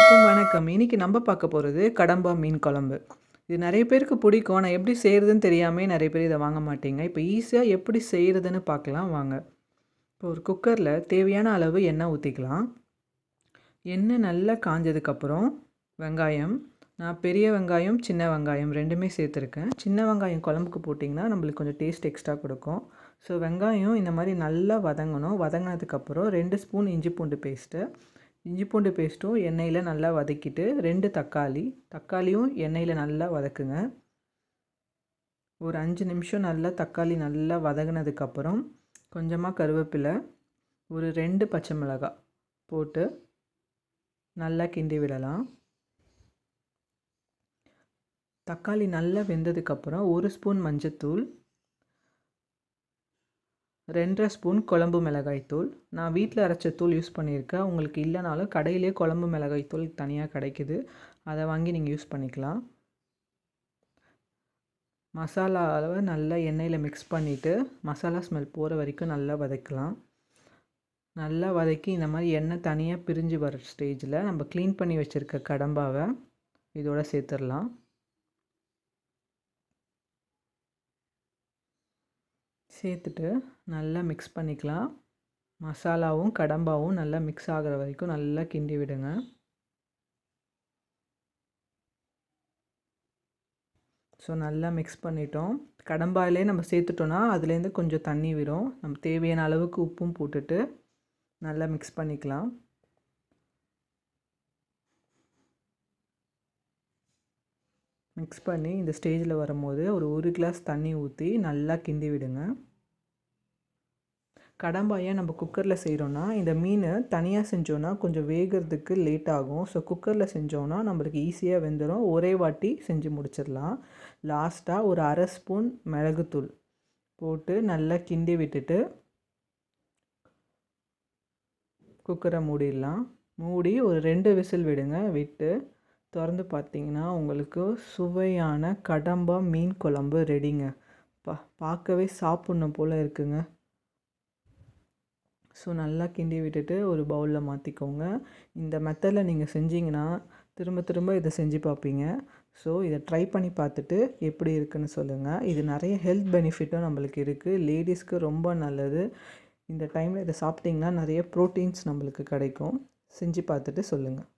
அனைவருக்கும் வணக்கம். இன்னைக்கு நம்ம பார்க்க போகிறது கடம்பா மீன் குழம்பு. இது நிறைய பேருக்கு பிடிக்கும். ஆனால் எப்படி செய்கிறதுன்னு தெரியாமே நிறைய பேர் இதை வாங்க மாட்டீங்க. இப்போ ஈஸியாக எப்படி செய்கிறதுன்னு பார்க்கலாம் வாங்க. இப்போ ஒரு குக்கரில் தேவையான அளவு எண்ணெய் ஊற்றிக்கலாம். எண்ணெய் நல்லா காஞ்சதுக்கப்புறம் வெங்காயம், நான் பெரிய வெங்காயம் சின்ன வெங்காயம் ரெண்டுமே சேர்த்துருக்கேன். சின்ன வெங்காயம் குழம்புக்கு போட்டிங்கன்னா நம்மளுக்கு கொஞ்சம் டேஸ்ட் எக்ஸ்ட்ரா கொடுக்கும். ஸோ வெங்காயம் இந்த மாதிரி நல்லா வதங்கணும். வதங்கினதுக்கப்புறம் 2 ஸ்பூன் இஞ்சி பூண்டு பேஸ்ட்டும் எண்ணெயில் நல்லா வதக்கிட்டு 2 தக்காளியும் எண்ணெயில் நல்லா வதக்குங்க. ஒரு 5 நிமிஷம் நல்லா தக்காளி நல்லா வதங்கினதுக்கப்புறம் கொஞ்சமாக கருவேப்பிலை, ஒரு 2 பச்சை மிளகாய் போட்டு நல்லா கிண்டி விடலாம். தக்காளி நல்லா வெந்ததுக்கப்புறம் 1 ஸ்பூன் மஞ்சத்தூள், 2.5 ஸ்பூன் குழம்பு மிளகாய்த்தூள். நான் வீட்டில் அரைச்ச தூள் யூஸ் பண்ணியிருக்கேன். உங்களுக்கு இல்லைனாலும் கடையிலே குழம்பு மிளகாய்த்தூள் தனியாக கிடைக்குது, அதை வாங்கி நீங்கள் யூஸ் பண்ணிக்கலாம். மசாலாவை நல்லா எண்ணெயில் மிக்ஸ் பண்ணிவிட்டு மசாலா ஸ்மெல் போகிற வரைக்கும் நல்லா வதக்கலாம். நல்லா வதக்கி இந்த மாதிரி எண்ணெய் தனியாக பிரிஞ்சு வர ஸ்டேஜில் நம்ம க்ளீன் பண்ணி வச்சுருக்க கடம்பாவை இதோட சேர்த்துடலாம். சேர்த்துட்டு நல்லா மிக்ஸ் பண்ணிக்கலாம். மசாலாவும் கடம்பாவும் நல்லா மிக்ஸ் ஆகிற வரைக்கும் நல்லா கிண்டி விடுங்க. ஸோ நல்லா மிக்ஸ் பண்ணிட்டோம். கடம்பாயிலே நம்ம சேர்த்துட்டோன்னா அதுலேருந்து கொஞ்சம் தண்ணி விடும். நம்ம தேவையான அளவுக்கு உப்பும் போட்டுட்டு நல்லா மிக்ஸ் பண்ணிக்கலாம். மிக்ஸ் பண்ணி இந்த ஸ்டேஜில் வரும்போது ஒரு 1 கிளாஸ் தண்ணி ஊற்றி நல்லா கிண்டி விடுங்க. கடம்பாயை நம்ம குக்கரில் செய்கிறோன்னா இந்த மீன் தனியாக செஞ்சோன்னா கொஞ்சம் வேகிறதுக்கு லேட் ஆகும். ஸோ குக்கரில் செஞ்சோன்னா நம்மளுக்கு ஈஸியாக வெந்துடும். ஒரே வாட்டி செஞ்சு முடிச்சிடலாம். லாஸ்ட்டாக ஒரு 1/2 ஸ்பூன் மிளகுத்தூள் போட்டு நல்லா கிண்டி விட்டுட்டு குக்கரை மூடிடலாம். மூடி ஒரு 2 விசில் விடுங்க. விட்டு திறந்து பார்த்தீங்கன்னா உங்களுக்கு சுவையான கடம்பா மீன் குழம்பு ரெடிங்க. பார்க்கவே சாப்பிட்ணும் போல் இருக்குங்க. ஸோ நல்லா கிண்டி விட்டுட்டு ஒரு பவுலில் மாற்றிக்கோங்க. இந்த மெத்தடில் நீங்கள் செஞ்சிங்கன்னா திரும்ப திரும்ப இதை செஞ்சு பார்ப்பீங்க. ஸோ இதை ட்ரை பண்ணி பார்த்துட்டு எப்படி இருக்குன்னு சொல்லுங்கள். இது நிறைய ஹெல்த் பெனிஃபிட்டும் நம்மளுக்கு இருக்குது. லேடிஸ்க்கு ரொம்ப நல்லது. இந்த டைமில் இதை சாப்பிட்டிங்கன்னா நிறைய ப்ரோட்டீன்ஸ் நம்மளுக்கு கிடைக்கும். செஞ்சு பார்த்துட்டு சொல்லுங்கள்.